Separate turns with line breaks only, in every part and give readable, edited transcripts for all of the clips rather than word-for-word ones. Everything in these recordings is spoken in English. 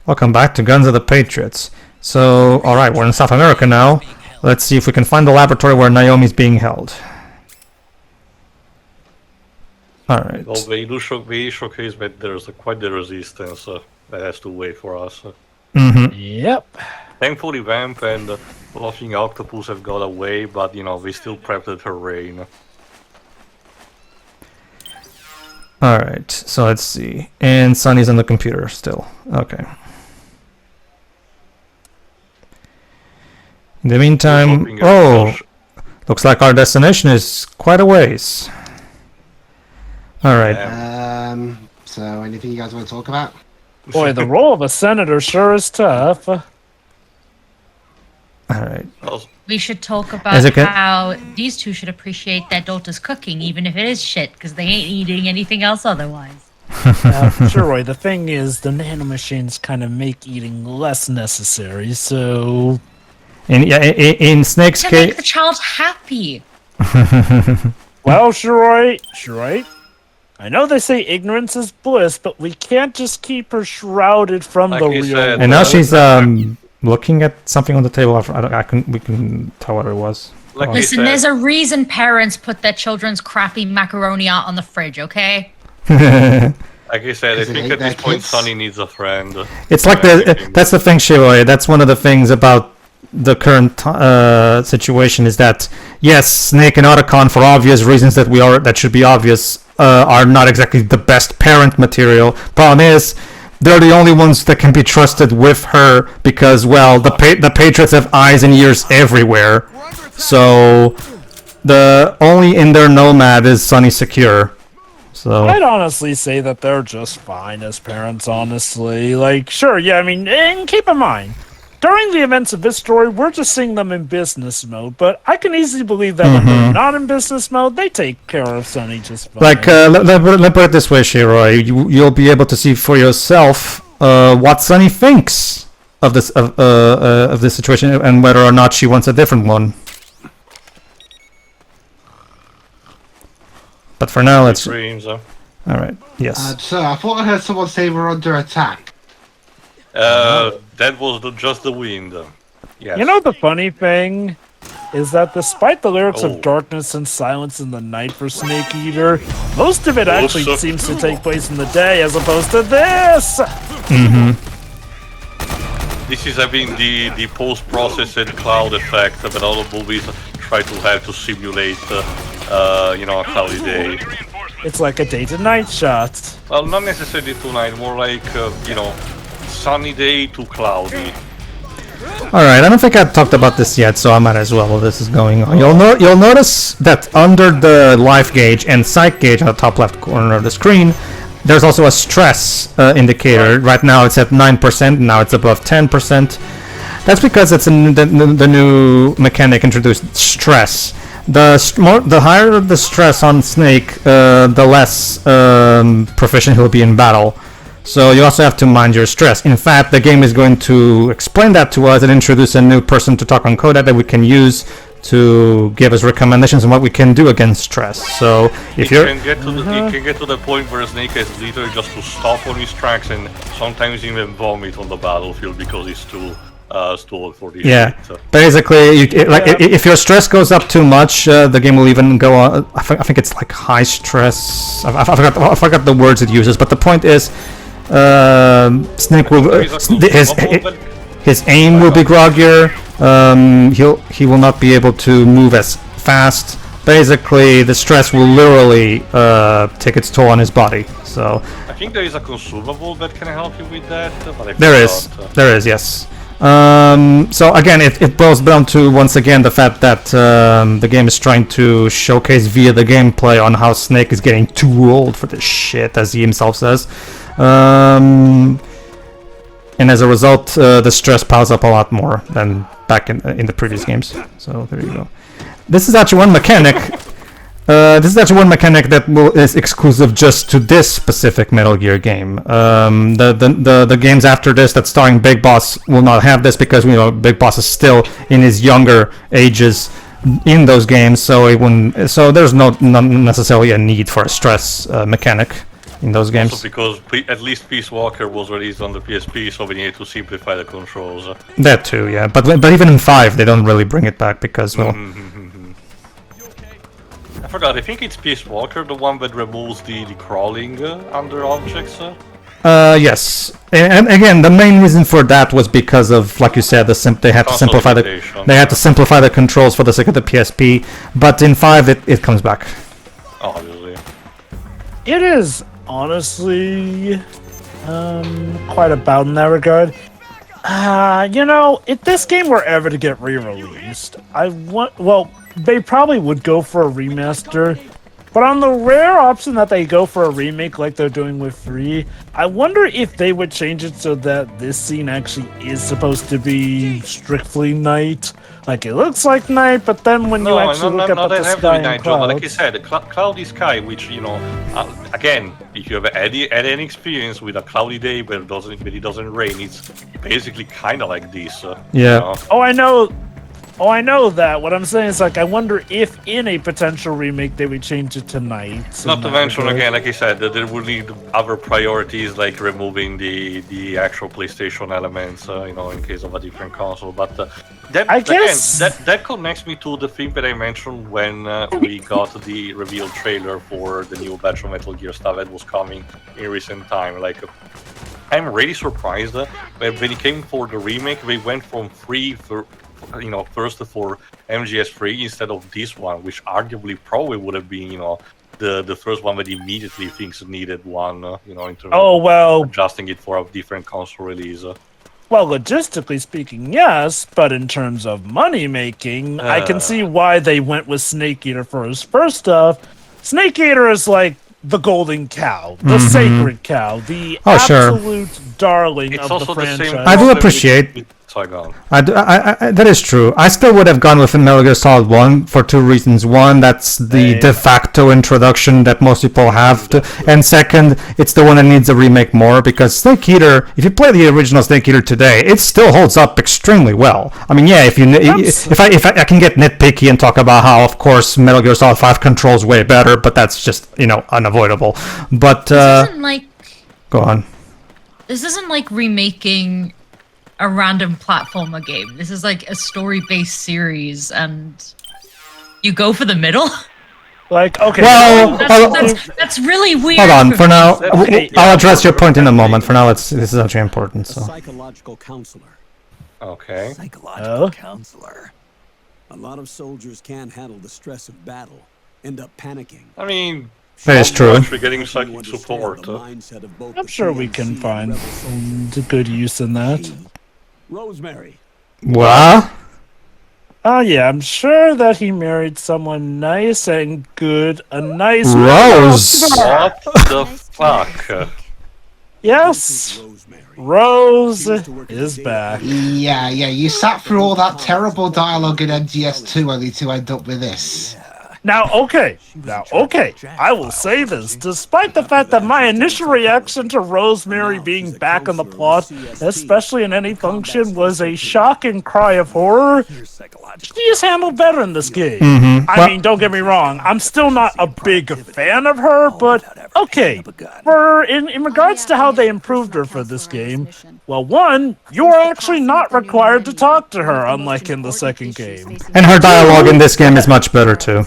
Welcome back to Guns of the Patriots. So, alright, we're in South America now. Let's see if we can find the laboratory where Naomi's being held. Alright.
Well, they showcase that there's quite the resistance that has to wait for us.
Yep.
Thankfully, Vamp and Laughing Octopus have got away, but you know, we still prepped the terrain.
Alright, so let's see. And Sunny's on the computer still. Okay. In the meantime, looks like our destination is quite a ways. Alright.
So anything you guys want to talk about?
Boy, the role of a senator sure is tough.
Alright.
We should talk about how these two should appreciate their daughter's cooking, even if it is shit, because they ain't eating anything else otherwise.
Sure, Roy, the thing is, the nanomachines kind of make eating less necessary, so...
In Snake's
To
case...
make the child happy.
Well, Shiroi, I know they say ignorance is bliss, but we can't just keep her shrouded from the real world.
And now she's looking at something on the table. We can tell what it was.
Listen, there's a reason parents put their children's crappy macaroni out on the fridge, okay?
Like I said, I think at this point Sunny needs a friend.
It's like that's the thing, Shiroi. That's one of the things about the current situation is that yes, Snake and Otacon, for obvious reasons that should be obvious, are not exactly the best parent material. Problem is, they're the only ones that can be trusted with her because, well, the Patriots have eyes and ears everywhere. So the only in their nomad is Sunny Secure. So
I'd honestly say that they're just fine as parents, honestly. Like, sure, yeah, I mean, and keep in mind, during the events of this story, we're just seeing them in business mode, but I can easily believe that when they're not in business mode, they take care of Sunny just fine.
Like, let put it this way, Shiroi. You'll be able to see for yourself what Sunny thinks of this situation and whether or not she wants a different one. But for now, let's... All right, yes.
So, I thought I heard someone say we're under attack.
That was just the wind. Yes.
You know the funny thing is that despite the lyrics of darkness and silence in the night for Snake Eater, most of it actually seems to take place in the day as opposed to this!
This is having the post-processed cloud effect that all the movies try to have to simulate, you know, a cloudy day.
It's like a day-to-night shot.
Well, not necessarily tonight, more like, you know, sunny day to cloudy.
Alright, I don't think I've talked about this yet, so I might as well while this is going on. You'll notice that under the life gauge and psych gauge on the top left corner of the screen, there's also a stress indicator. Right now it's at 9%, now it's above 10%. That's because it's the new mechanic introduced, stress. The higher the stress on Snake, the less proficient he'll be in battle. So you also have to mind your stress. In fact, the game is going to explain that to us and introduce a new person to talk on codec that we can use to give us recommendations on what we can do against stress. So if you
can get to the point where Snake has literally just to stop on his tracks and sometimes even vomit on the battlefield because he's too old for this.
Yeah,
shit.
basically, if your stress goes up too much, the game will even go on. I think it's like high stress. I forgot the words it uses, but the point is. Snake will his aim will be groggier. He will not be able to move as fast. Basically, the stress will literally take its toll on his body. So
I think there is a consumable that can help you with that. But
there is, yes. So again, it boils down to once again the fact that the game is trying to showcase via the gameplay on how Snake is getting too old for this shit, as he himself says. And as a result, the stress piles up a lot more than back in the previous games. So there you go. This is actually one mechanic. That is exclusive just to this specific Metal Gear game. The games after this that starring Big Boss will not have this because Big Boss is still in his younger ages in those games. So there's not necessarily a need for a stress mechanic. in those games.
Also because at least Peace Walker was released on the PSP, so we needed to simplify the controls.
That too, yeah. But even in 5, they don't really bring it back because, well...
I forgot, I think it's Peace Walker, the one that removes the crawling under objects.
Yes. And again, the main reason for that was because of, like you said, they had to simplify the controls for the sake of the PSP. But in 5, it comes back.
Obviously.
It is honestly quite about in that regard. If this game were ever to get re-released, they probably would go for a remaster. But on the rare option that they go for a remake like they're doing with 3, I wonder if they would change it so that this scene actually is supposed to be strictly night. Like, it looks like night, but then when you actually look up at the sky and clouds...
But like I said, cloudy sky, which, again, if you have had any experience with a cloudy day where it doesn't rain, it's basically kind of like this.
Yeah.
Oh, I know that. What I'm saying is, like, I wonder if in a potential remake they would change it to night.
Not to mention, again, like I said, that there would need other priorities, like removing the actual PlayStation elements, in case of a different console. But that connects me to the thing that I mentioned when we got the reveal trailer for the new batch of Metal Gear stuff that was coming in recent time. Like, I'm really surprised when it came for the remake, they went from free for first for MGS3 instead of this one, which arguably probably would have been, the first one that immediately thinks needed one, in terms of adjusting it for a different console release.
Well, logistically speaking, yes, but in terms of money making, I can see why they went with Snake Eater first. First off, Snake Eater is like the golden cow, the sacred cow, the absolute darling of the franchise.
I do appreciate... that is true. I still would have gone with Metal Gear Solid 1 for 2 reasons. One, that's the de facto introduction that most people have to, and second, it's the one that needs a remake more, because Snake Eater, if you play the original Snake Eater today, it still holds up extremely well. I mean, yeah, if I can get nitpicky and talk about how, of course, Metal Gear Solid 5 controls way better, but that's just, unavoidable. But
this isn't like...
Go on.
This isn't like remaking a random platformer game. This is like a story-based series, and you go for the middle.
Like, okay.
Well,
that's really weird.
Hold on. For now, I'll address your point in a moment. For now, this is actually important. So.
A psychological counselor.
Okay.
Psychological counselor. A lot of soldiers can't handle the stress of battle. End up panicking.
I mean,
that is true.
Actually getting psychic support.
I'm sure we can find some good use in that.
Rosemary.
What?
Oh yeah, I'm sure that he married someone nice and good. A nice
Rose.
What the fuck?
Yes, Rose is back.
Yeah, you sat through all that terrible dialogue in MGS2 only to end up with this.
Now, okay, I will say this. Despite the fact that my initial reaction to Rosemary being back on the plot, especially in any function, was a shock and cry of horror, she is handled better in this game. I mean, don't get me wrong, I'm still not a big fan of her, but okay. In regards to how they improved her for this game, well, one, you are actually not required to talk to her, unlike in the second game.
And her dialogue in this game is much better, too.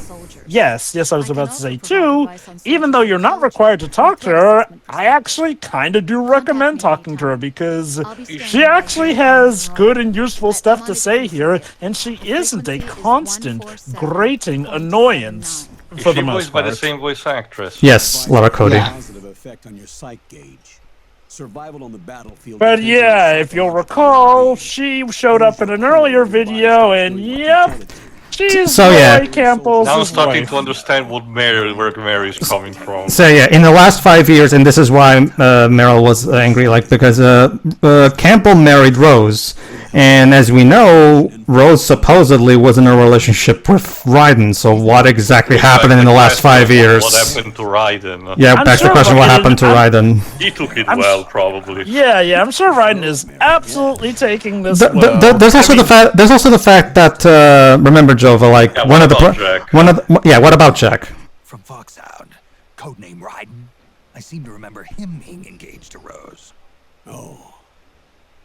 Yes, I was about to say, too, even though you're not required to talk to her, I actually kind of do recommend talking to her, because she actually has good and useful stuff to say here, and she isn't a constant, grating annoyance, for the most part.
By the same voice actress.
Yes, Lara Cody.
Survival on the battlefield.
But yeah, if you'll recall, she showed up in an earlier video, and yep, she's Roy Campbell's
Now I'm starting
wife.
to understand where Mary is coming from.
So yeah, in the last 5 years, and this is why Meryl was angry, because Campbell married Rose, and as we know, Rose supposedly was in a relationship with Raiden. So what exactly happened in the last 5 years?
What happened to Raiden?
Yeah, that's the question. What happened to Raiden?
He took it well, probably.
Yeah, I'm sure Raiden is absolutely taking this well.
There's also the fact that remember, Jova, like what about Jack?
From Foxhound, codename Raiden. I
seem to remember him being engaged to Rose.
Oh.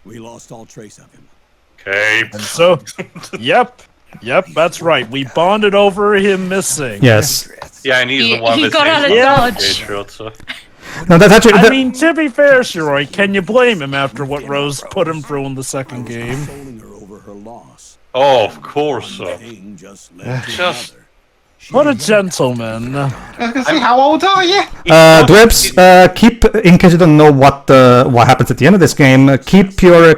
We lost all trace of him.
Okay.
And so, yep, that's right. We bonded over him missing.
Yes.
Yeah, and he's the one
He
that
got out of
saves
Dodge.
Patriots, so.
No, that's actually.
I mean, to be fair, Shiroi, can you blame him after what Rose put him through in the second game?
Consoling her over her loss.
Oh, of course.
King just led to
Just-
another.
What a gentleman.
I was gonna say, how old are you?
Dwibs, keep, in case you don't know what happens at the end of this game, keep your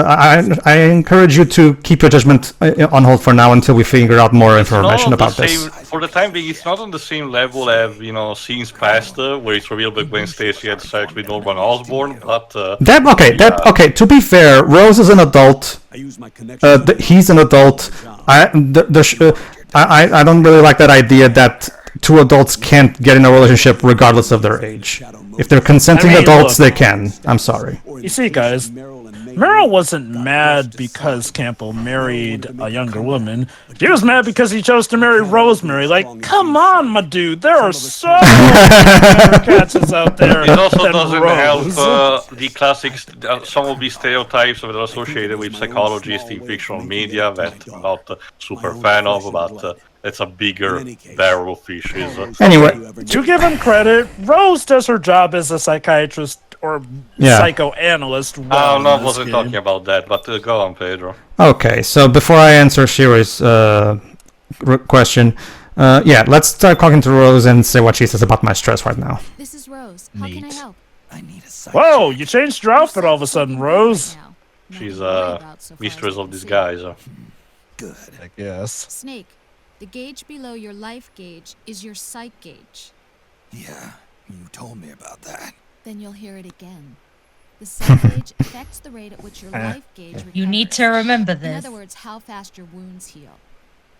I encourage you to keep your judgment on hold for now until we figure out more information
Not on
about
the
this.
same, for the time being, it's not on the same level as, you know, scenes past, where it's revealed that Gwen Stacy had sex with Norman Osborn, but...
Okay, to be fair, Rose is an adult,
I use my connection.
he's an adult. I don't really like that idea that two adults can't get in a relationship regardless of their age. If they're consenting
I mean,
adults,
look.
they can. I'm sorry.
You see, guys, Meryl wasn't mad because Campbell married a younger woman. She was mad because he chose to marry Rosemary. Like, come on, my dude. There are so many catches out there.
It also
than
doesn't
Rose.
help the classics, some of these stereotypes that are associated with psychologists in fictional media that I'm not a super fan of, but it's a bigger barrel of fishes.
Anyway,
To give him credit, Rose does her job as a psychiatrist or psychoanalyst.
I
well in this
wasn't
game.
talking about that, but go on, Pedro.
okay, so before I answer Shiroi's question, let's start talking to Rose and say what she says about my stress right now.
This is Rose. How can I
Neat.
help?
I need a sight.
Whoa, you changed your outfit all of a sudden, Rose.
She's mistress of disguise.
Good.
I guess.
Snake, the gauge below your life gauge is your psych gauge.
Yeah, you told me about that.
Then you'll hear it again. The psych gauge affects the rate at which your life gauge recovers.
You need to remember
In
this.
other words, how fast your wounds heal.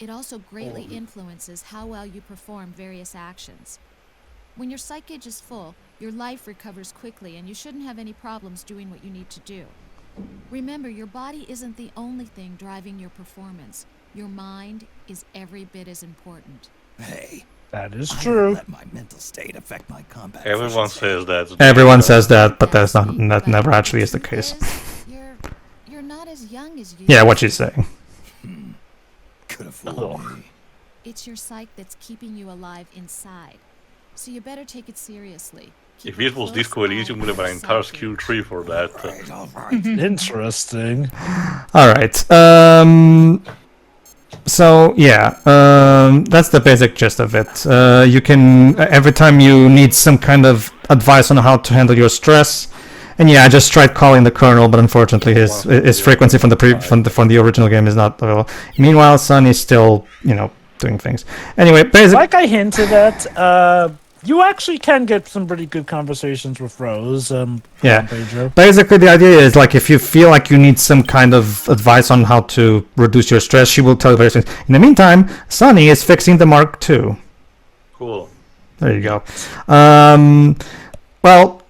It also greatly influences how well you perform various actions. When your psych gauge is full, your life recovers quickly and you shouldn't have any problems doing what you need to do. Remember, your body isn't the only thing driving your performance. Your mind is every bit as important.
Hey,
That is
I don't
true.
let my mental state affect my combat.
Everyone
efficiency.
says that.
Everyone says that, but that never actually is the case.
You're not as young as you.
Yeah, what she's saying.
Could have fooled me.
It's your psyche that's keeping you alive inside. So you better take it seriously. Keep
If
a
this was
close
Disco Elysium,
eye
we would have
on
an
your
entire
psych
skill
gauge.
tree for that.
Right, all right.
Interesting.
All right. So yeah, that's the basic gist of it. You can every time you need some kind of advice on how to handle your stress, and yeah, I just tried calling the colonel, but unfortunately his frequency from the original game is not available. Meanwhile, Sun is still doing things. Anyway, basically.
Like I hinted at, you actually can get some pretty good conversations with Rose.
Yeah.
Pedro.
Basically, the idea is like if you feel like you need some kind of advice on how to reduce your stress, she will tell you various things. In the meantime, Sunny is fixing the Mark II.
Cool.
There you go. Well,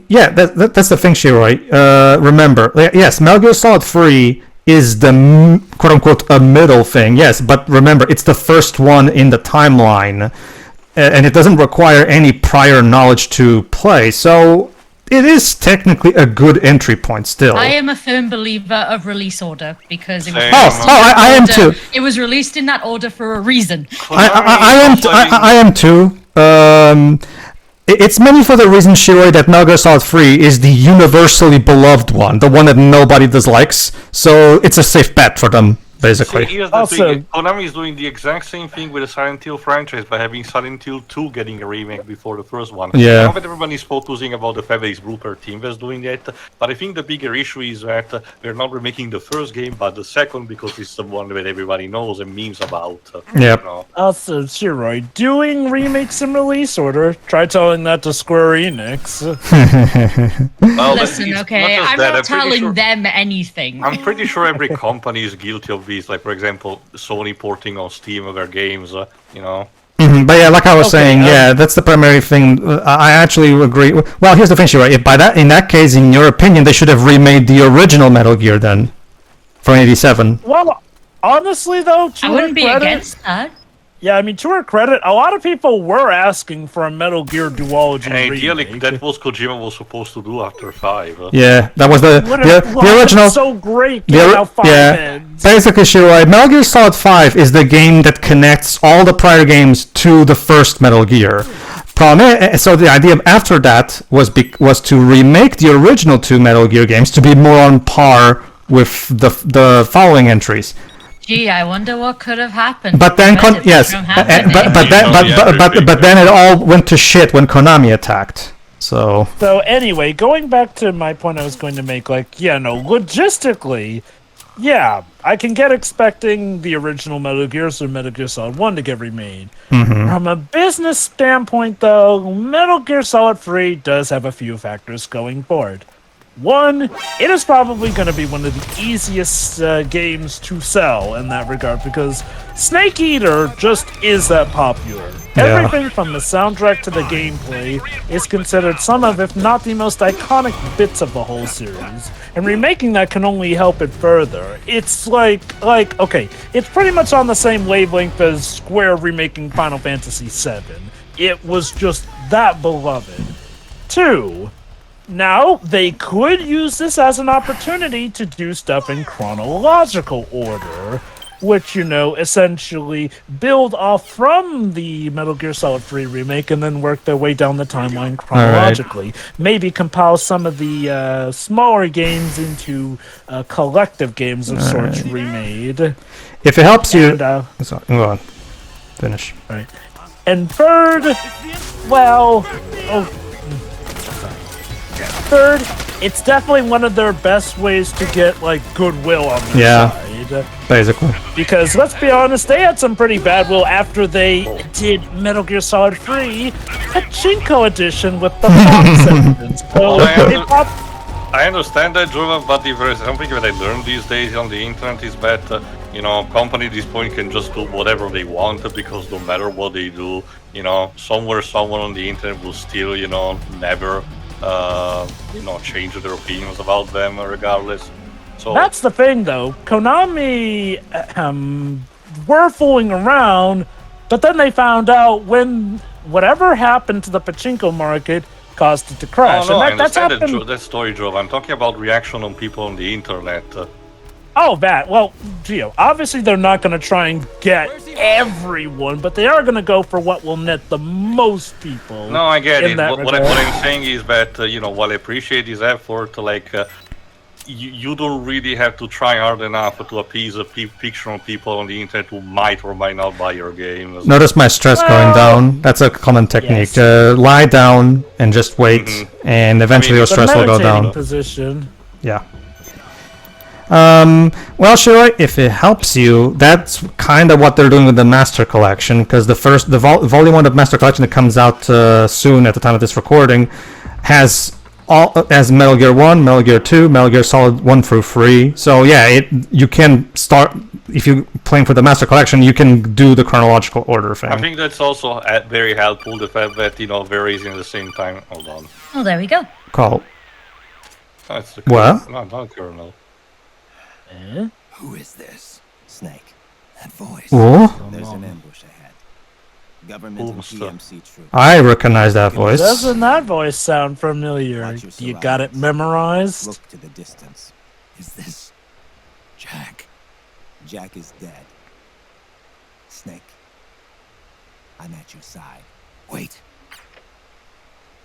yeah, that's the thing, Shiroi. Remember, yes, Metal Gear Solid 3 is the quote-unquote a middle thing, yes, but remember, it's the first one in the timeline. And it doesn't require any prior knowledge to play, so it is technically a good entry point still.
I am a firm believer of release order because it was
Same.
released in that
I am
order.
too.
It was released in that order for a reason.
I am too. It's mainly for the reason, Shiroi, that Metal Gear Solid 3 is the universally beloved one, the one that nobody dislikes, so it's a safe bet for them, basically.
See, here's the
Also-
thing. Konami is doing the exact same thing with the Silent Hill franchise by having Silent Hill 2 getting a remake before the first one.
Yeah.
Now that everyone is focusing about the fact that it's Blooper Team that's doing that, but I think the bigger issue is that they're not remaking the first game, but the second, because it's the one that everybody knows and memes about.
Yep.
You know.
Also, Shiroi, doing remakes in release order. Try telling that to Square Enix.
Well,
Listen,
it's
okay,
just
I'm
that,
not
pretty
telling
sure-
them anything.
I'm pretty sure every company is guilty of this. Like, for example, Sony porting on Steam of their games,
But yeah, like I was
Okay,
saying, yeah, that's the primary thing. I actually agree. Well, here's the thing, Shiroi. In that case, in your opinion, they should have remade the original Metal Gear then, from '87.
Well, honestly, though, to
I wouldn't
her
be
credit,
against that.
Yeah, I mean, to her credit, a lot of people were asking for a Metal Gear duology
And ideally,
remake.
that was Kojima was supposed to do after 5.
Yeah, that was the original.
It's so great.
The, basically, Shiroi, Metal Gear Solid 5 is the game that connects all the prior games to the first Metal Gear. So the idea after that was to remake the original 2 Metal Gear games to be more on par with the following entries.
Gee, I wonder what could have happened.
But then, but then it all went to shit when Konami attacked. So
anyway, going back to my point I was going to make, logistically, yeah, I can get expecting the original Metal Gears or Metal Gear Solid 1 to get remade.
Mm-hmm.
From a business standpoint, though, Metal Gear Solid 3 does have a few factors going forward. One, it is probably going to be one of the easiest games to sell in that regard because Snake Eater just is that popular.
Yeah.
Everything from the soundtrack to the gameplay is considered some of, if not the most iconic bits of the whole series. And remaking that can only help it further. It's okay, it's pretty much on the same wavelength as Square remaking Final Fantasy VII. It was just that beloved. 2, now, they could use this as an opportunity to do stuff in chronological order, which, essentially build off from the Metal Gear Solid 3 remake and then work their way down the timeline chronologically. Right. Maybe compile some of the smaller games into collective games of sorts remade.
If it helps you... go on. Finish.
Right. And third, Third, it's definitely one of their best ways to get goodwill on their side.
Basically.
Because let's be honest, they had some pretty bad will after they did Metal Gear Solid 3 Pachinko edition with the Fox engines. So
I understand that, Jova, but if there is something that I learned these days on the internet is that company at this point can just do whatever they want because no matter what they do, somewhere someone on the internet will still, never change their opinions about them regardless. So
that's the thing, though. Konami were fooling around, but then they found out when whatever happened to the pachinko market caused it to crash.
No,
and that's happened.
That story, Joe. I'm talking about reaction on people on the internet.
Well, Gio, obviously they're not going to try and get everyone, but they are going to go for what will net the most people.
No, I get it. What I'm saying is that, while I appreciate his effort, you don't really have to try hard enough to appease fictional people on the internet who might or might not buy your game.
Notice my stress going down. That's a common technique. Yes. Lie down and just wait, and eventually your stress will go down.
Position.
Yeah. Well, Shiroi, if it helps you, that's kind of what they're doing with the Master Collection, because the Volume 1 of Master Collection that comes out soon at the time of this recording has Metal Gear 1, Metal Gear 2, Metal Gear Solid 1 through 3. So yeah, you can start, if you're playing for the Master Collection, you can do the chronological order thing.
I think that's also very helpful, the fact that, varies in the same time. Hold on.
Oh, there we go.
Call.
That's the
what?
No, not Colonel.
Who is this? Snake. That voice.
Oh?
There's an ambush ahead. Government and PMC troops.
I recognize that voice.
Doesn't that voice sound familiar? You got it memorized?
Look to the distance.
Is this Jack?
Jack is dead. Snake, I'm at your side.
Wait.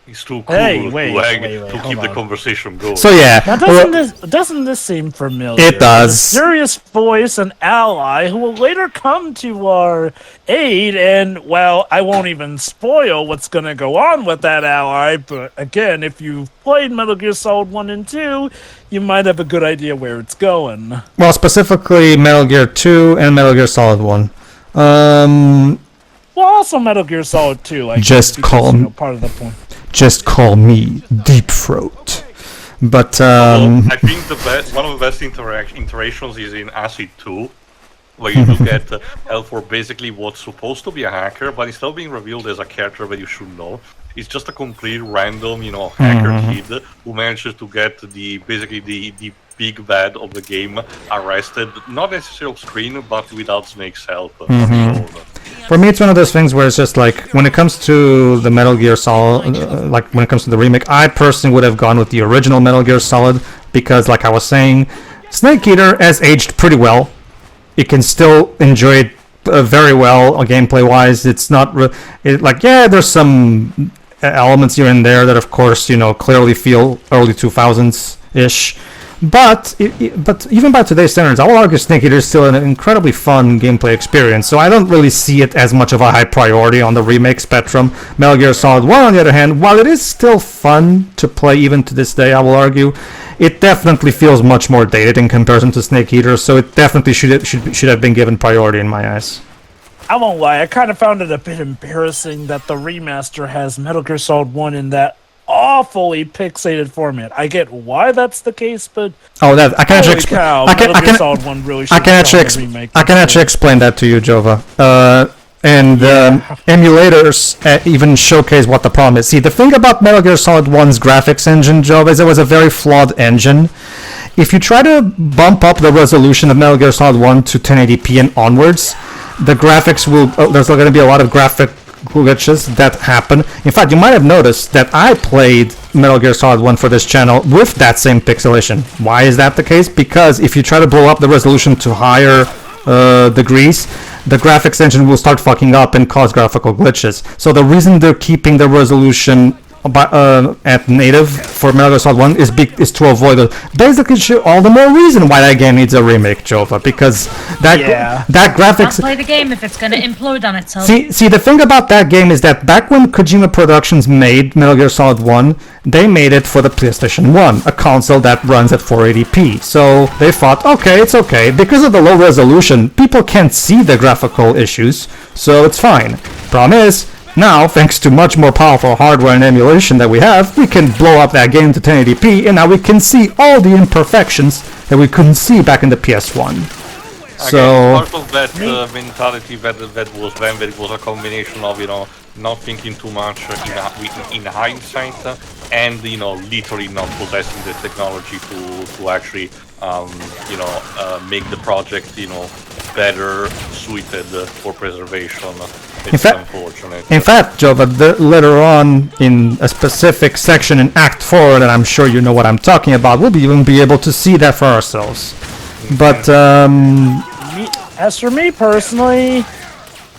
He's too cool to keep the
on.
conversation going.
So yeah,
now, doesn't this seem familiar?
It does.
A serious voice, an ally who will later come to our aid, and I won't even spoil what's going to go on with that ally. But again, if you've played Metal Gear Solid 1 and 2, you might have a good idea where it's going.
Well, specifically Metal Gear 2 and Metal Gear Solid 1.
Well, also Metal Gear Solid 2.
Just call me.
Part of the point.
Just call me Deep Throat. But
I think one of the best interactions is in Acid 2, where you do get help for basically what's supposed to be a hacker, but instead of being revealed as a character that you should know, it's just a complete random, hacker kid who manages to get the big bad of the game arrested, not necessarily off screen, but without Snake's help.
For me, it's one of those things where it's just like, when it comes to the Metal Gear Solid, like when it comes to the remake, I personally would have gone with the original Metal Gear Solid, because like I was saying, Snake Eater has aged pretty well. You can still enjoy it very well, gameplay-wise. It's not like, yeah, there's some elements here and there that, of course, you know, clearly feel early 2000s-ish. But even by today's standards, I will argue Snake Eater is still an incredibly fun gameplay experience. So I don't really see it as much of a high priority on the remake spectrum. Metal Gear Solid 1, on the other hand, while it is still fun to play even to this day, I will argue, it definitely feels much more dated in comparison to Snake Eater. So it definitely should have been given priority in my eyes.
I won't lie, I kind of found it a bit embarrassing that the remaster has Metal Gear Solid 1 in that awfully pixelated format. I get why that's the case, but
I can actually explain that to you, Jova. Emulators even showcase what the problem is. See, the thing about Metal Gear Solid 1's graphics engine, Jova, is it was a very flawed engine. If you try to bump up the resolution of Metal Gear Solid 1 to 1080p and onwards, the graphics will... there's going to be a lot of graphic glitches that happen. In fact, you might have noticed that I played Metal Gear Solid 1 for this channel with that same pixelation. Why is that the case? Because if you try to blow up the resolution to higher degrees, the graphics engine will start fucking up and cause graphical glitches. So the reason they're keeping the resolution at native for Metal Gear Solid 1 is to avoid it. Basically, all the more reason why that game needs a remake, Jova, because that graphics...
Don't play the game if it's going to implode on itself.
See, the thing about that game is that back when Kojima Productions made Metal Gear Solid 1, they made it for the PlayStation 1, a console that runs at 480p. So they thought, okay, it's okay. Because of the low resolution, people can't see the graphical issues, so it's fine. Problem is, now, thanks to much more powerful hardware and emulation that we have, we can blow up that game to 1080p, and now we can see all the imperfections that we couldn't see back in the PS1. So
part of that mentality that was then, that it was a combination of, you know, not thinking too much in hindsight, and, you know, literally not possessing the technology to actually, you know, make the project, you know, better suited for preservation. It's unfortunate.
In fact, Joe, but later on in a specific section in Act 4, and I'm sure you know what I'm talking about, we'll even be able to see that for ourselves. But
as for me personally,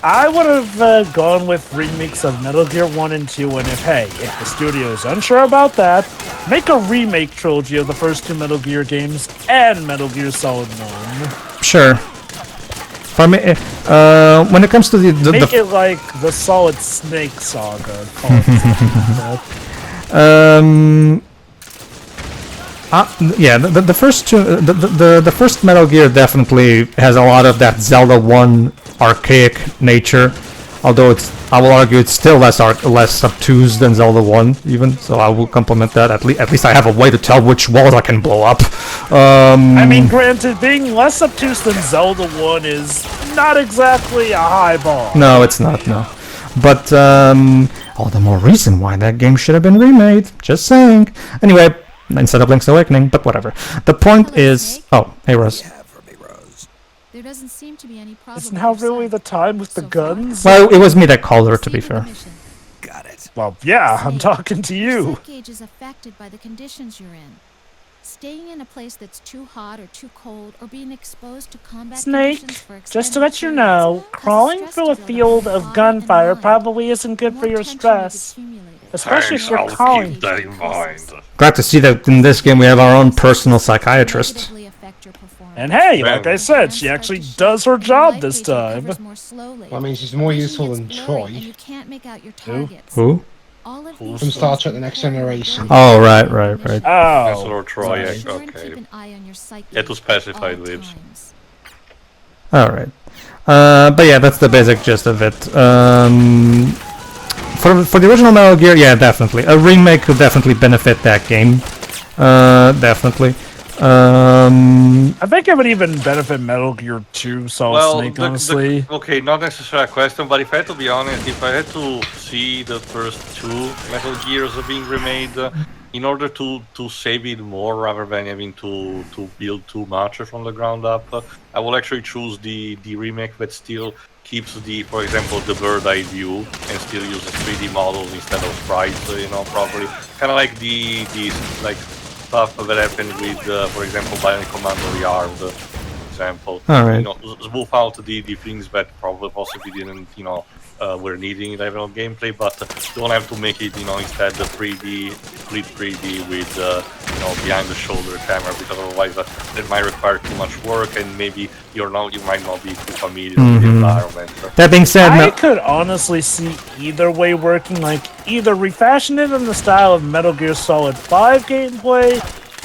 I would have gone with remakes of Metal Gear 1 and 2, and if the studio is unsure about that, make a remake trilogy of the first two Metal Gear games and Metal Gear Solid 1.
Sure. For me, when it comes to
make it like the Solid Snake Saga.
Yeah, the first two, the first Metal Gear definitely has a lot of that Zelda 1 archaic nature. Although I will argue it's still less obtuse than Zelda 1 even, so I will compliment that. At least I have a way to tell which walls I can blow up.
I mean, granted, being less obtuse than Zelda 1 is not exactly a high bar.
No, it's not, no. But all the more reason why that game should have been remade. Just saying. Anyway, instead of Link's Awakening, but whatever. The point is... Oh, hey, Rose.
There doesn't seem to be any problem.
Isn't now really the time with the guns?
Well, it was me that called her, to be fair.
Got it.
Well, yeah, I'm talking to you.
Sight gauge is affected by the conditions you're in. Staying in a place that's too hot or too cold, or being exposed to combat conditions for extended
just to let you
periods
know,
causes
crawling
stress
through
to
a
build up
field
in the
of
body
gunfire
and mind.
probably isn't good for
More
your
tension is
stress.
accumulated.
Especially if you're
I'll
calling.
keep that in mind.
Glad to see that in this game we have our own personal psychiatrist.
Negatively affect your performance.
And hey, like I said, she actually does her job this time.
Well, I mean, she's more useful than Troy.
You can't make out your targets.
Who?
All of
From
these
Star Trek The Next Generation.
Oh, right.
That's
Oh.
Lord Troy,
Be sure and
okay.
keep an eye on your sight
Yeah, to
gauge
specify
at all
lives.
times.
Alright. But yeah, that's the basic gist of it. For the original Metal Gear, yeah, definitely. A remake could definitely benefit that game. Definitely.
I think it would even benefit Metal Gear 2 Solid Snake, honestly.
Okay, not necessarily a question, but if I had to be honest, if I had to see the first two Metal Gears being remade in order to save it more rather than having to build too much from the ground up, I will actually choose the remake that still keeps for example, the bird eye view and still uses 3D models instead of sprites, properly. Kind of like the like stuff that happened with, for example, Bionic Commando Rearmed, for example.
Alright.
Smooth out the things that probably possibly didn't, were needing in level of gameplay, but don't have to make it, instead the 3D, split 3D with, behind the shoulder camera, because otherwise that might require too much work, and maybe you might not be too familiar with the environment.
That being said,
I could honestly see either way working, like either refashion it in the style of Metal Gear Solid 5 gameplay,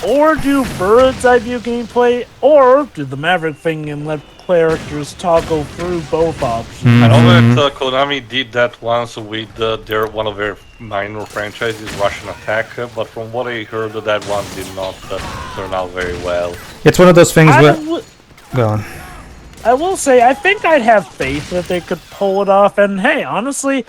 or do bird's eye view gameplay, or do the Maverick thing and let characters toggle through both options.
I know that Konami did that once with one of their minor franchises, Russian Attack, but from what I heard, that one did not turn out very well.
it's one of those things where... Go on.
I will say, I think I'd have faith that they could pull it off, and hey, honestly,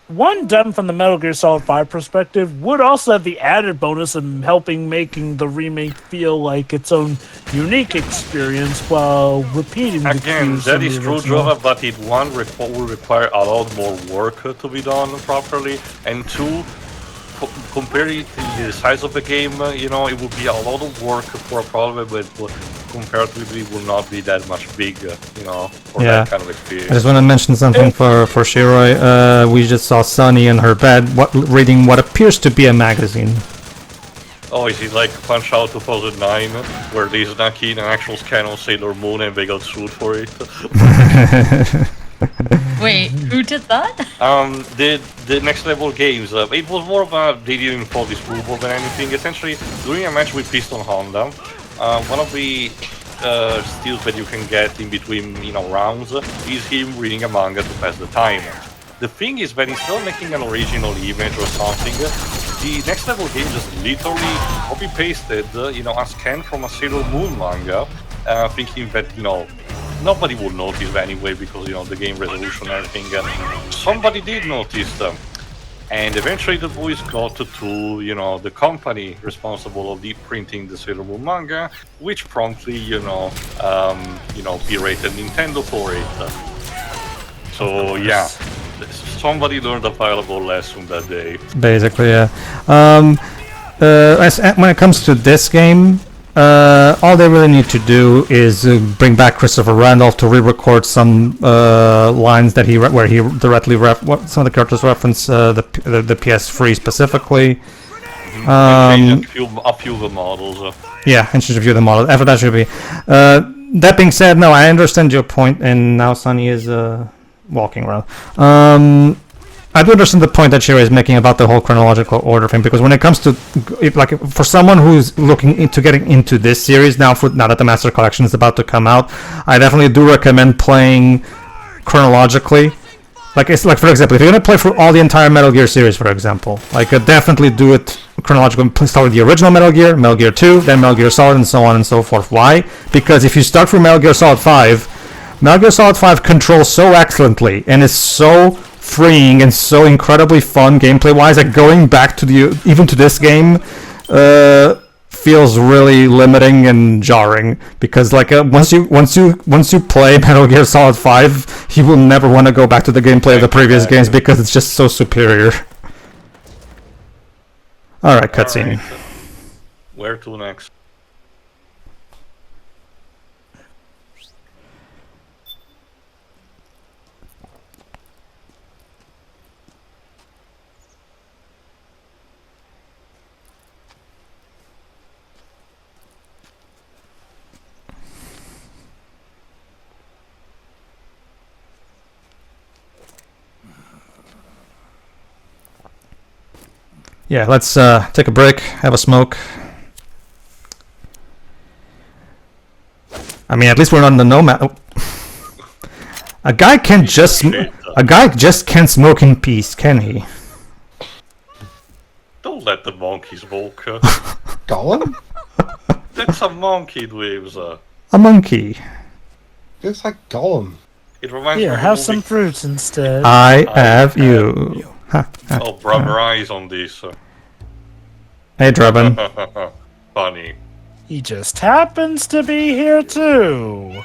one done from the Metal Gear Solid 5 perspective would also have the added bonus of helping making the remake feel like its own unique experience while repeating the
Again,
cues
that
from the
is true,
original.
Jova, but it will require a lot more work to be done properly, and two, comparing the size of the game, it would be a lot of work for a problem that comparatively will not be that much big, for that kind of experience.
I just want to mention something for Shiroi. We just saw Sunny in her bed reading what appears to be a magazine.
Oh, is it like Punch Out 2009, where they snuck in an actual scan on Sailor Moon and they got sued for it?
Wait, who did that?
The next level games. It was more about they didn't follow this rule more than anything. Essentially, during a match with Piston Honda, one of the steals that you can get in between rounds is him reading a manga to pass the time. The thing is that instead of making an original image or something, the next level game just literally copy-pasted a scan from a Sailor Moon manga, thinking that nobody would notice anyway because the game resolution and everything. Somebody did notice them, and eventually the boys got to the company responsible of deep printing the Sailor Moon manga, which promptly berated Nintendo for it. So yeah, somebody learned a valuable lesson that day.
Basically, yeah. When it comes to this game, all they really need to do is bring back Christopher Randolph to re-record some lines that where he directly some of the characters reference the PS3 specifically.
A few of the models.
Yeah, and should review the model. After that should be. That being said, no, I understand your point, and now Sunny is walking around. I do understand the point that Shira is making about the whole chronological order thing, because when it comes to, for someone who's looking into getting into this series now that the Master Collection is about to come out, I definitely do recommend playing chronologically. For example, if you're gonna play through all the entire Metal Gear series, for example, definitely do it chronologically. Start with the original Metal Gear 2, then Metal Gear Solid, and so on and so forth. Why? Because if you start from Metal Gear Solid 5, Metal Gear Solid 5 controls so excellently and is so freeing and so incredibly fun gameplay-wise that going back to even to this game feels really limiting and jarring, because once you play Metal Gear Solid 5, you will never want to go back to the gameplay of the previous games because it's just so superior. Alright, cutscene.
Where to next?
Yeah, let's take a break, have a smoke. I mean, at least we're not in the nomad. Oh. A guy just can't smoke in peace, can he?
Don't let the monkeys walk.
Golem?
That's a monkey, Dweebs.
A monkey.
Looks like Golem.
It reminds me
Here,
of
have
the
some
movie.
fruits instead.
I have you.
Oh, brother eyes on this.
Hey, Draben.
Funny.
He just happens to be here too.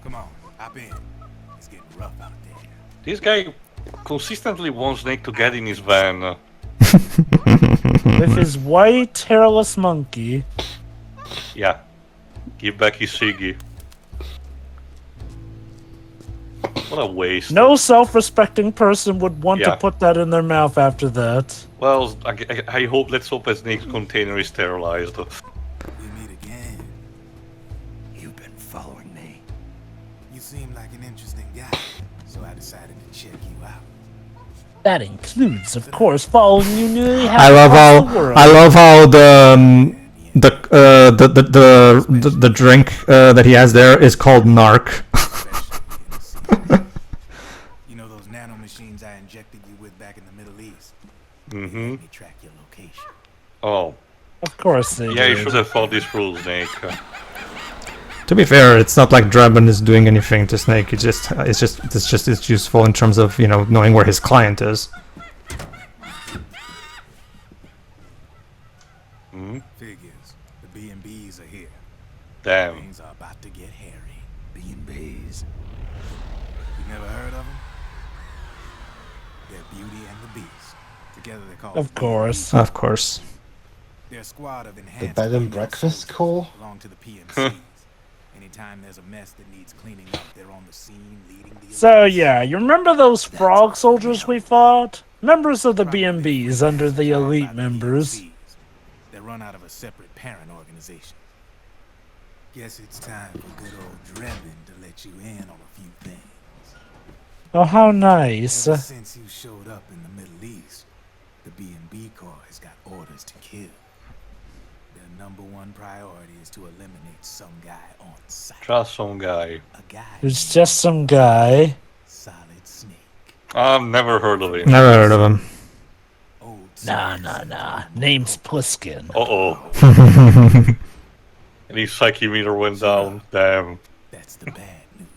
Come on, hop in. It's getting rough out there.
This guy consistently wants Snake to get in his van.
With his white hairless monkey.
Yeah. Give back his Siggy. What a waste.
No self-respecting person would want to
Yeah.
put that in their mouth after that.
Well, let's hope that Snake's container is sterilized.
We meet again. You've been following me. You seem like an interesting guy, so I decided to check you out.
That includes, of course, following you nearly
I love how the drink that he has there is called Narc.
You know those nanomachines I injected you with back in the Middle East?
Mm-hmm.
Let me track your location.
Oh.
Of course they
Yeah, you
did.
should have thought this through, Snake.
To be fair, it's not like Draben is doing anything to Snake. It's useful in terms of, you know, knowing where his client is.
Hmm?
Figures. The B&Bs are here.
Damn.
Things are about to get hairy. B&Bs. You never heard of them? They're Beauty and the Beast. Together they're called
Of course.
Of course.
They're a squad of
The
enhanced
bed and
female
breakfast
soldiers
call?
belong to the PMCs. Anytime there's a mess that needs cleaning up, they're on the scene leading the
So yeah, you remember those frog soldiers we fought? Members of the B&Bs under the elite members.
They run out of a separate parent organization. Guess it's time for good old Drebin to let you in on a few things.
Oh, how nice.
Ever since you showed up in the Middle East, the B&B Corps has got orders to kill. Their number one priority is to eliminate some guy on sight.
Just some guy.
A guy
It's just some guy.
Solid Snake.
I've never heard of him.
Never heard of him.
Old
Nah. Name's Pliskin.
Uh-oh. And his psyche meter went down. Damn.
That's the bad news.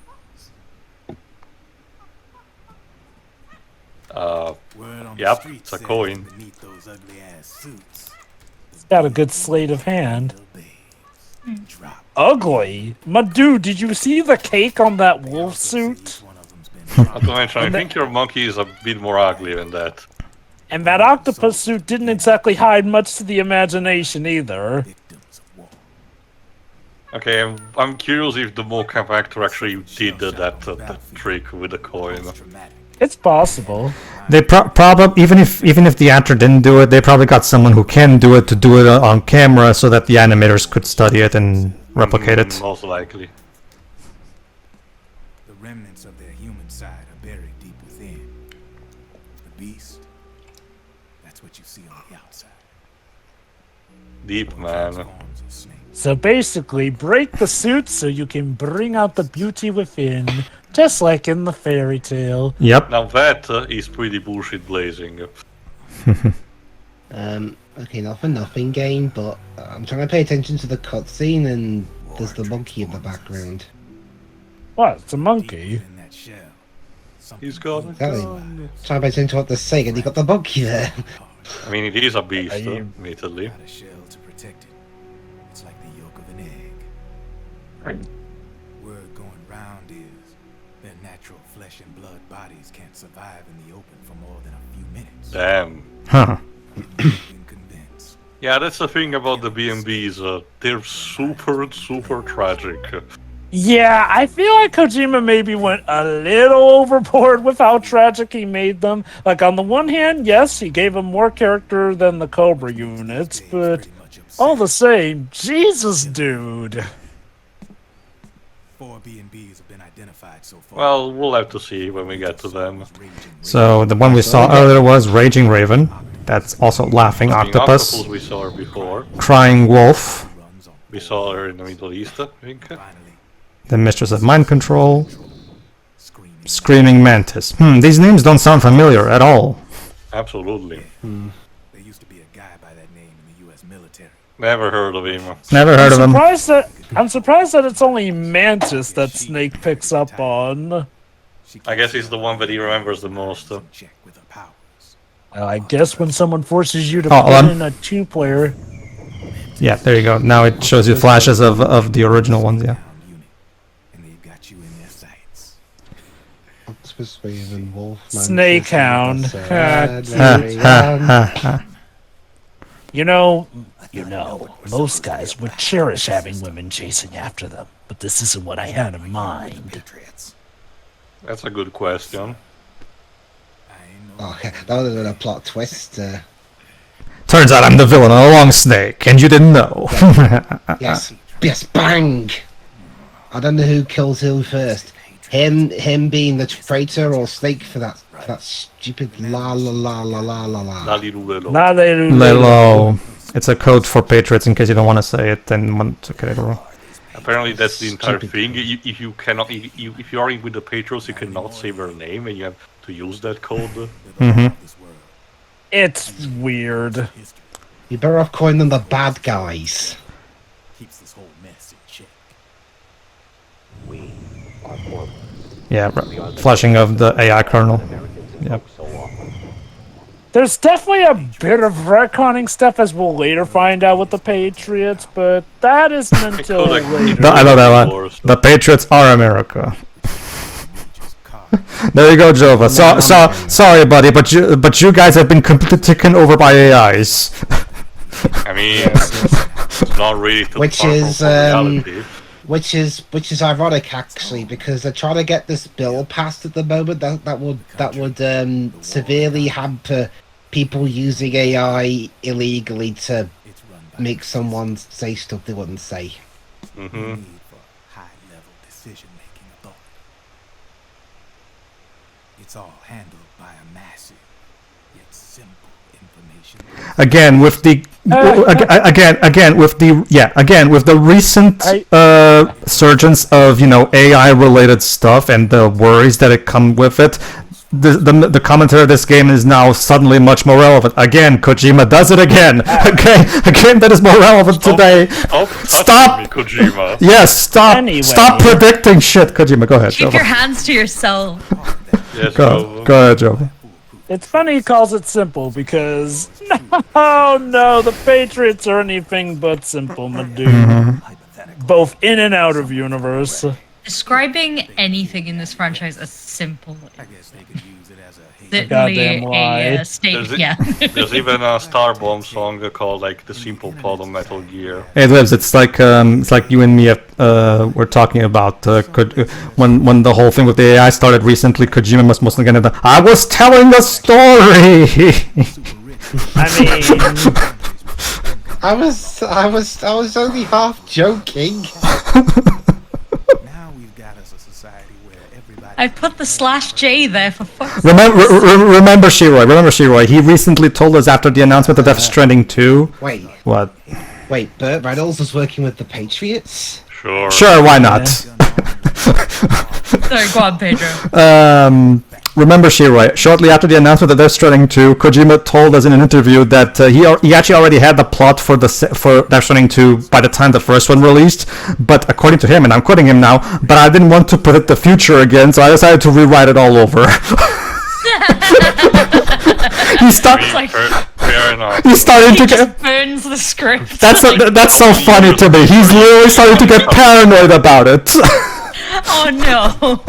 Word on the
Yep,
street
it's a
says
coin.
beneath those ugly ass suits.
He's got a good sleight of hand.
Little babes. Drop.
Ugly? My dude, did you see the cake on that wolf suit?
One of them's been
Not to mention, I think your monkey is a bit more ugly than that.
And that octopus suit didn't exactly hide much to the imagination either.
victims of war.
Okay, I'm curious if the mocap actor actually did that trick with the coin.
Traumatic.
It's possible.
They probably even if the actor didn't do it, they probably got someone who can do it to do it on camera so that the animators could study it and replicate it.
Most likely.
The remnants of their human side are buried deep within. The beast, that's what you see on the outside.
Deep, man.
Transforms a snake.
So basically, break the suit so you can bring out the beauty within, just like in the fairy tale.
Yep.
Now that is pretty bullshit blazing.
Okay, not for nothing game, but I'm trying to pay attention to the cutscene and there's the monkey in the background.
What? It's a monkey.
In that shell, something
He's got a
Exactly.
gun.
Trying to pay attention to what they're saying and you got the monkey there.
I mean, it is a beast,
Are you-
admittedly.
got a shell to protect it. It's like the yolk of an egg. Word going round is their natural flesh and blood bodies can't survive in the open for more than a few minutes.
Damn.
Huh.
I've been convinced.
Yeah, that's the thing about the B&Bs. They're super tragic.
Yeah, I feel like Kojima maybe went a little overboard with how tragic he made them. Like, on the one hand, yes, he gave them more character than the Cobra units, but
Pretty much upset.
all the same, Jesus, dude.
4 B&Bs have been identified so far.
Well, we'll have to see when we get to them.
So the one we saw earlier was Raging Raven. That's also Laughing
The
Octopus.
we saw her before.
Crying Wolf.
runs on
We saw her in the Middle East, I think.
finally
The Mistress of Mind Control.
screaming.
Screaming Mantis. These names don't sound familiar at all.
Absolutely.
There used to be a guy by that name in the U.S. military.
Never heard of him.
Never heard of him.
I'm surprised that it's only Mantis that Snake picks up on.
She
I guess he's the one that he remembers the most.
in check with her powers.
I guess when someone forces you to
Oh,
put in a 2-player,
Yeah, there you go. Now it shows you flashes of the original ones. Yeah.
And they've got you in their sights.
Octopus Raven, Wolf,
Snake Hound. You know, most guys would cherish having women chasing after them, but this isn't what I had in mind.
Patriots.
That's a good question.
Oh, that would have been a plot twist.
Turns out I'm the villain all along, Snake, and you didn't know.
Yes, bang! I don't know who kills who first. Him being the traitor, or Snake for that stupid la la la la la la la.
Lelo. It's a code for Patriots in case you don't want to say it and want to get it wrong.
Apparently that's the entire thing. If you cannot, if you are in with the Patriots, you cannot say their name, and you have to use that code.
It's weird.
You better off calling them the bad guys.
Keeps this whole mess in check.
Yeah, flashing of the AI kernel. Yep.
There's definitely a bit of retconning stuff, as we'll later find out with the Patriots, but that isn't until later.
I know that one. The Patriots are America. There you go, Jova. Sorry, buddy, but you guys have been completely taken over by AIs.
I mean, it's not really too far from reality.
Which is ironic, actually, because they're trying to get this bill passed at the moment that would severely hamper people using AI illegally to make someone say stuff they wouldn't say.
Need for high-level decision-making authority. It's all handled by a massive yet simple information.
Again, with the with the recent surgence of AI related stuff and the worries that it come with it, the commentary of this game is now suddenly much more relevant. Again, Kojima does it again. Again, that is more relevant today.
Stop me, Kojima.
Yes, stop.
Anyway.
Stop predicting shit, Kojima. Go ahead.
Keep
Jova.
your hands to yourself.
Yes,
Go ahead, Joe.
It's funny he calls it simple, because no, the Patriots are anything but simple, my dude. Both in and out of universe.
Describing anything in this franchise as simple
I guess they could use it as a
literally
goddamn lie.
a state.
There's,
Yeah.
there's even a Starbomb song called like the simple plot of Metal Gear.
Hey, Libs, it's like you and me were talking about when the whole thing with the AI started recently. Kojima must have gotten the I was telling a story.
I mean,
I was only half joking.
Now we've got us a society where everybody
I put the /J there for fuck's sake.
Remember Shiroy. He recently told us after the announcement of Death Stranding 2.
Wait,
What?
Burt Reynolds was working with the Patriots?
Sure,
Why not?
Sorry, go on, Pedro.
Remember, Shiroy, shortly after the announcement of Death Stranding 2, Kojima told us in an interview that he actually already had the plot for Death Stranding 2 by the time the first one released, but according to him, and I'm quoting him now, but I didn't want to predict the future again, so I decided to rewrite it all over.
Fair enough.
He's starting to get...
Burns the script.
That's so funny to me. He's literally starting to get paranoid about it.
Oh no.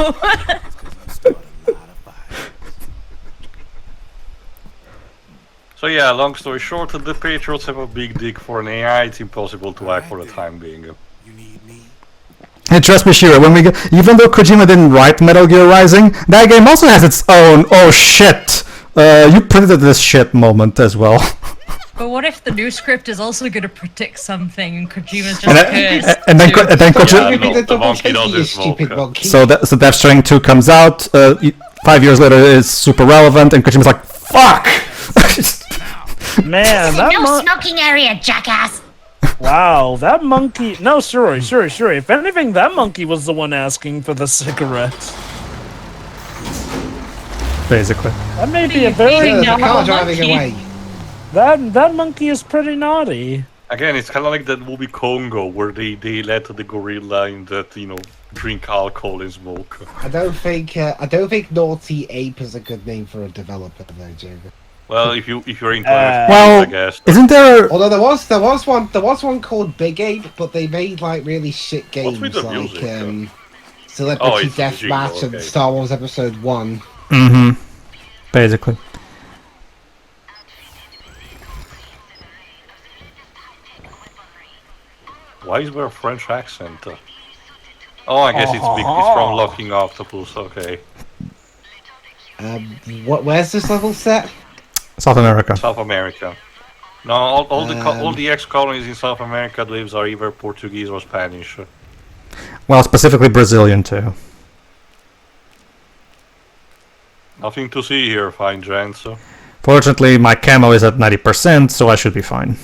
So yeah, long story short, the Patriots have a big dick for an AI. It's impossible to act for the time being.
you need me.
And trust me, Shiro, even though Kojima didn't write Metal Gear Rising, that game also has its own "oh shit, you printed this shit" moment as well.
But what if the new script is also going to predict something and Kojima's just
And then
Yeah,
Kojima.
no, the monkey does
you
his
stupid
vocal.
monkey.
So Death Stranding 2 comes out. 5 years later, it's super relevant, and Kojima's like, "Fuck."
man, that
smoking area, jackass.
wow, that monkey. No, sure. If anything, that monkey was the one asking for the cigarettes.
Basically.
That may be a very
The
No,
car
monkey.
driving away.
that monkey is pretty naughty.
Again, it's kind of like that movie Congo, where they let the gorilla in that drink alcohol and smoke.
I don't think Naughty Ape is a good name for a developer, though, Jacob.
Well, if you're into NFTs,
Well,
I guess.
isn't there?
Although there was one called Big Ape, but they made like really shit games
with the
like
music,
Celebrity
it's the jingle,
Deathmatch and
okay.
Star Wars Episode 1.
Mm-hmm. Basically.
Why is there a French accent? Oh, I guess it's from Locking Octopus. Okay.
Where's this level set?
South America.
South America. No, all the ex-colonies in South America lives are either Portuguese or Spanish.
Well, specifically Brazilian too.
Nothing to see here, fine gents.
Fortunately, my camo is at 90%, so I should be fine.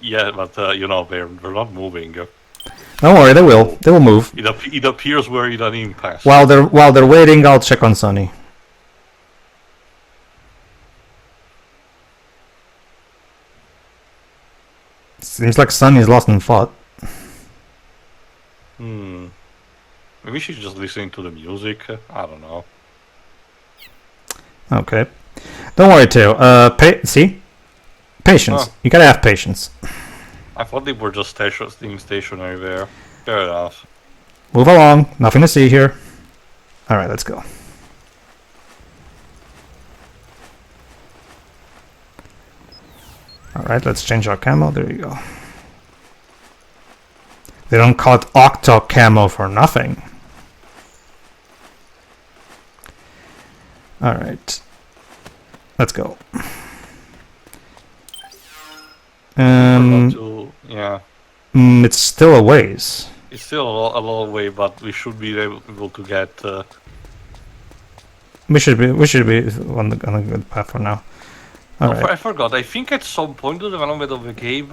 Yeah, but you know they're not moving.
Don't worry, they will. They will move.
It appears we're in an impasse.
While they're waiting, I'll check on Sunny. Seems like Sunny's lost and fought.
Maybe she's just listening to the music. I don't know.
Okay. Don't worry, Teo. See? Patience. You gotta have patience.
I thought they were just staying stationary there. Fair enough.
Move along. Nothing to see here. Alright, let's go. Alright, let's change our camo. There you go. They don't call it Octo camo for nothing. Alright. Let's go.
Yeah.
It's still a ways.
It's still a long way, but we should be able to get.
We should be on a good path for now. Alright.
I forgot. I think at some point in the development of the game,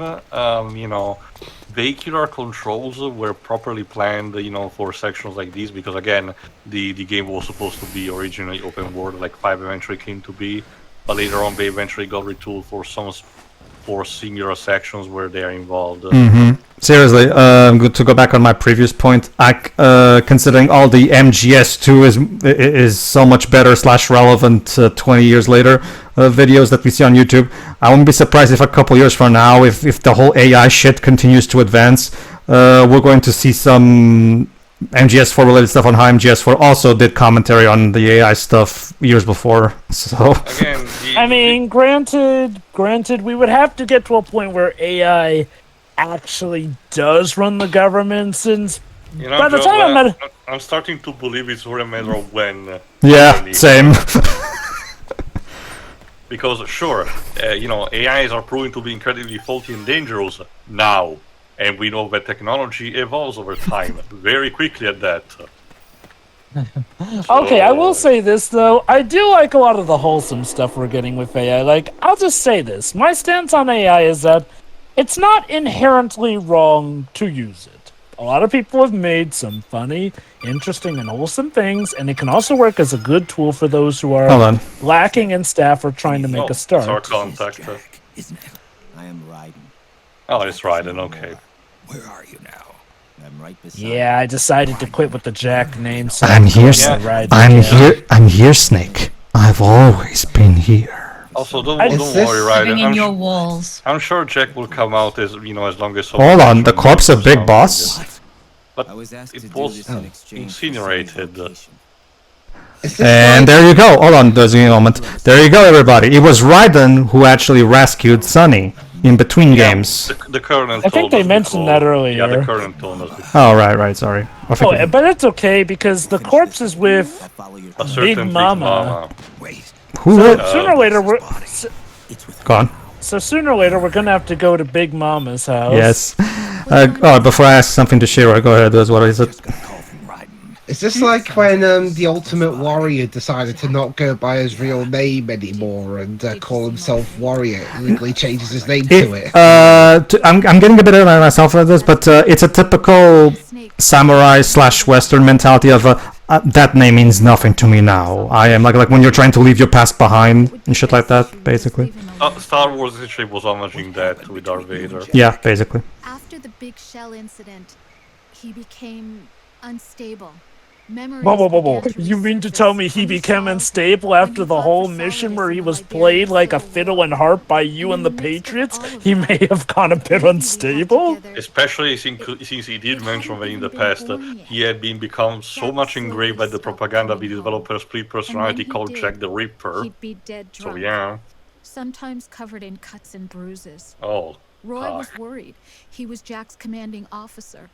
vehicular controls were properly planned, for sections like these. Because again, the game was supposed to be originally open world, like 5 eventually came to be, but later on they eventually got retooled for singular sections where they are involved.
Seriously, good to go back on my previous point. Considering all the MGS2 is so much better / relevant 20 years later videos that we see on YouTube, I wouldn't be surprised if a couple years from now, if the whole AI shit continues to advance, we're going to see some MGS4 related stuff on how MGS4 also did commentary on the AI stuff years before. So
again,
granted, we would have to get to a point where AI actually does run the government, since by the time
I'm starting to believe it's a matter of when.
Yeah, same.
Because sure, AIs are proving to be incredibly faulty and dangerous now, and we know that technology evolves over time very quickly at that.
Okay, I will say this though. I do like a lot of the wholesome stuff we're getting with AI. Like, I'll just say this. My stance on AI is that it's not inherently wrong to use it. A lot of people have made some funny, interesting, and wholesome things, and it can also work as a good tool for those who are lacking in staff or trying to make a start.
It's our contact.
Jack, isn't it? I am Raiden.
Oh, it's Raiden, okay.
Where are you now? I'm right beside
Yeah, I decided to quit with the Jack name. So
I'm here,
I'm
here, Snake. I've always been here.
Also, don't worry,
Living
Raiden.
in your walls.
I'm sure Jack will come out as long as.
Hold on, the corpse of Big Boss.
But it was incinerated.
And there you go. Hold on, there's a moment. There you go, everybody. It was Raiden who actually rescued Sunny in between games.
The Colonel.
I think they mentioned that earlier.
Yeah, the Colonel told us.
Oh, right, sorry.
Oh, but it's okay because the corpse is with
A certain
Big Mama. Sooner or later,
Gone.
So sooner or later, we're gonna have to go to Big Mama's house.
Yes. Before I ask something to Shiro, go ahead. What is it?
Is this like when the Ultimate Warrior decided to not go by his real name anymore and call himself Warrior? He legally changes his name to it.
I'm getting a bit ahead of myself with this, but it's a typical samurai / Western mentality of that name means nothing to me now. I am like when you're trying to leave your past behind and shit like that, basically.
Star Wars essentially was homaging that with Darth Vader.
Yeah, basically.
After the Big Shell incident, he became unstable. Memories
Whoa.
began to
You mean to
resurface
tell me he
when you
became
saw-
unstable
when
after
you
the
fought
whole
for
mission
solace
where
in
he
the
was
Liberian
played like a
Civil
fiddle
War?
and harp by you
In
and
the
the
midst of
Patriots?
all of
He
that,
may have gone a bit
everything we had
unstable.
together,
Especially since he did
it
mention
hadn't
that in the
even been
past
born yet.
he had become so
Jack
much
slowly
engraved by the
stopped
propaganda
coming
with
home.
developed a split
And when
personality
he
called
did,
Jack the Ripper.
He'd be dead
So
drunk,
yeah.
sometimes covered in cuts and bruises.
Oh.
Roy was
fuck.
worried. He was Jack's commanding officer.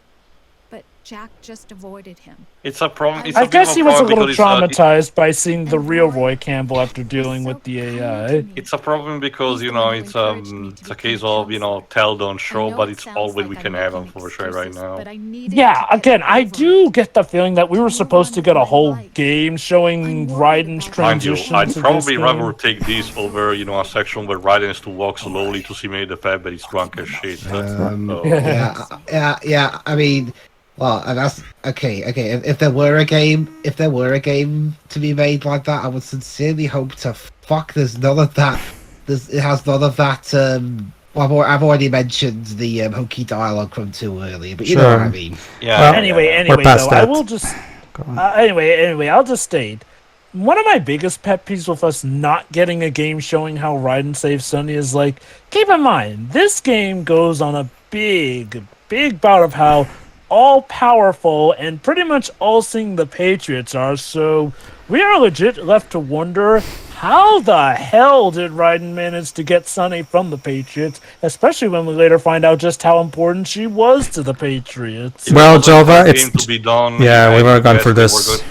But Jack just avoided him.
It's a problem. It's
I
a bit
guess
of
he was a
problem
little
because
traumatized by seeing the
And
real
Roy
Roy Campbell after
was
dealing
so
with the
kind to
AI.
me.
it's a problem because
He's the one who
it's
encouraged me to
it's a
become
case of
counselor.
tell don't
I
show,
know
but
it
it's
sounds
all we
like I'm
can have
making
unfortunately right
excuses,
now.
but I needed
Yeah,
to get
again, I
over
do
it.
get the feeling that we were
Move
supposed to
on
get
with
a
my
whole
life.
game showing
I'm worried
Raiden's
about
Mind you,
transition
I'd
to this
probably
game.
rather take this over, a section where Raiden has to walk slowly to simulate the fact that he's drunk as shit. So-
Yeah. I mean, well, and that's okay. If there were a game to be made like that, I would sincerely hope to fuck. There's none of that. It has none of that. Well, I've already mentioned the hokey dialogue from too earlier, but you know what I
Sure.
mean.
Yeah.
Well,
Anyway,
We're past
though, I
that.
will just
Go on.
anyway, I'll just state one of my biggest pet peeves with us not getting a game showing how Raiden saves Sonny is like, keep in mind, this game goes on a big bout of how all powerful and pretty much all seeing the Patriots are, so we are legit left to wonder how the hell did Raiden manage to get Sonny from the Patriots, especially when we later find out just how important she was to the Patriots.
Well,
It was a
Jova,
good
it's
game to be done.
yeah, we were gone
Yes,
for this.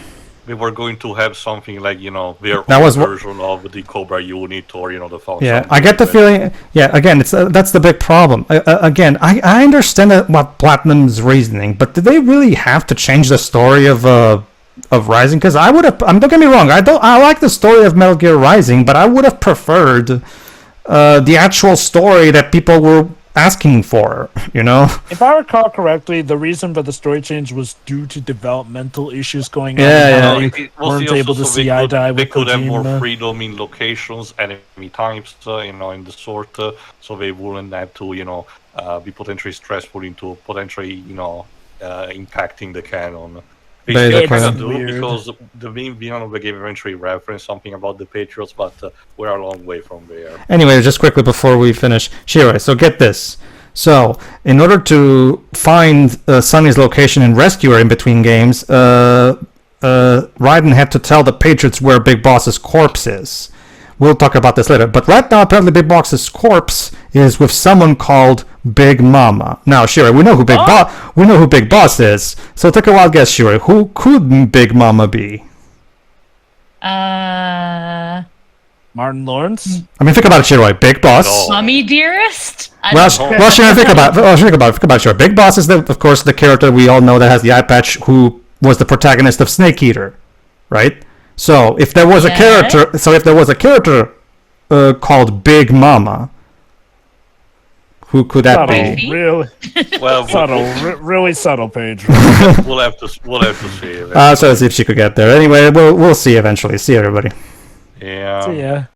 We were going to have something like their
That
own
was wha-
version of the Cobra unit or the Falcon.
Yeah, I get the feeling. Yeah, again, it's that's the big problem. Again, I understand what Platinum's reasoning, but did they really have to change the story of Rising? Because I would have. Don't get me wrong. I like the story of Metal Gear Rising, but I would have preferred the actual story that people were asking for.
If I recall correctly, the reason for the story change was due to developmental issues going on.
Yeah,
and
yeah.
how they weren't able to see eye to eye
They
with
could have more
Kojima.
freedom in locations, enemy types, in the sort, so they wouldn't have to, be potentially stressful into potentially, impacting the canon. They still kind of do
Weird.
because the main villain of the game eventually referenced something about the Patriots, but we're a long way from there.
Anyway, just quickly before we finish, Shira, so get this. So, in order to find Sonny's location and rescue her in between games, Raiden had to tell the Patriots where Big Boss's corpse is. We'll talk about this later. But right now, apparently Big Boss's corpse is with someone called Big Mama. Now, Shira, we know who Big Boss is. So take a wild guess, Shira. Who could Big Mama be?
Martin Lawrence?
I mean, think about it, Shira. Big Boss.
Oh.
Mommy dearest?
Well, Shira, think about it. Shira. Big Boss is, of course, the character we all know that has the eye patch, who was the protagonist of Snake Eater, right? So if there was a character called Big Mama, who could that
Subtle,
be?
really
Well,
really subtle, Pedro.
we'll have to see.
So let's see if she could get there. Anyway, we'll see eventually. See you, everybody.
Yeah.
So yeah.